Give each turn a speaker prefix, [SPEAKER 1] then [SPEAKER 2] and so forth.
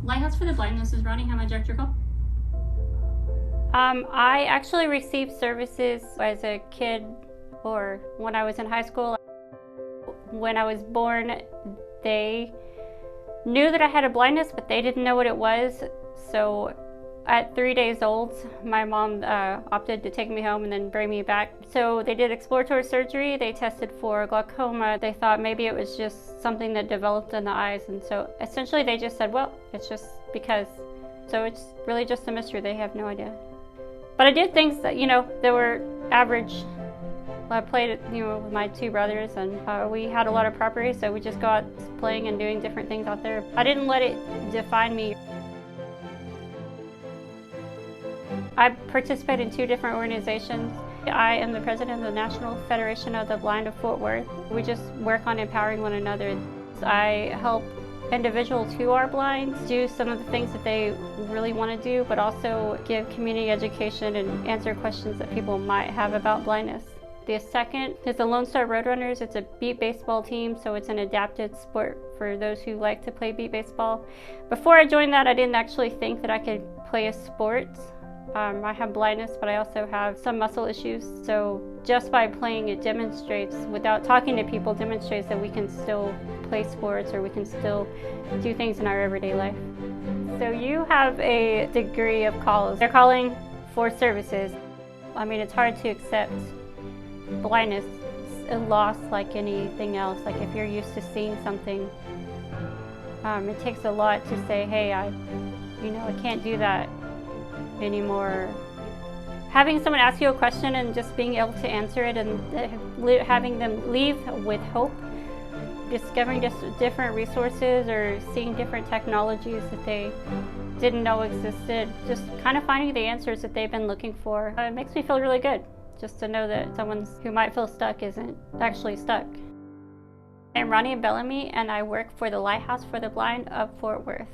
[SPEAKER 1] Lighthouse for the Blind, this is Ronnie. How may I direct your call?
[SPEAKER 2] I actually received services as a kid or when I was in high school. When I was born, they knew that I had a blindness, but they didn't know what it was. So at 3 days old, my mom opted to take me home and then bring me back. So they did exploratory surgery. They tested for glaucoma. They thought maybe it was just something that developed in the eyes. And so essentially they just said, well, it's just because. So it's really just a mystery. They have no idea. But I did things that, that were average. I played, with my two brothers, and we had a lot of property, so we just go out playing and doing different things out there. I didn't let it define me. I participate in 2 different organizations. I am the president of the National Federation of the Blind of Fort Worth. We just work on empowering one another. I help individuals who are blind do some of the things that they really want to do, but also give community education and answer questions that people might have about blindness. The second is the Lone Star Roadrunners. It's a beat baseball team, so it's an adapted sport for those who like to play beat baseball. Before I joined that, I didn't actually think that I could play a sport. I have blindness, but I also have some muscle issues. So just by playing it demonstrates, without talking to people, demonstrates that we can still play sports or we can still do things in our everyday life. So you have a degree of calls. They're calling for services. I mean, it's hard to accept blindness. It's a loss like anything else. Like if you're used to seeing something, it takes a lot to say, hey, I can't do that anymore. Having someone ask you a question and just being able to answer it and having them leave with hope, discovering just different resources or seeing different technologies that they didn't know existed, just kind of finding the answers that they've been looking for. It makes me feel really good just to know that someone who might feel stuck isn't actually stuck. I'm Ronnie Bellomy, and I work for the Lighthouse for the Blind of Fort Worth.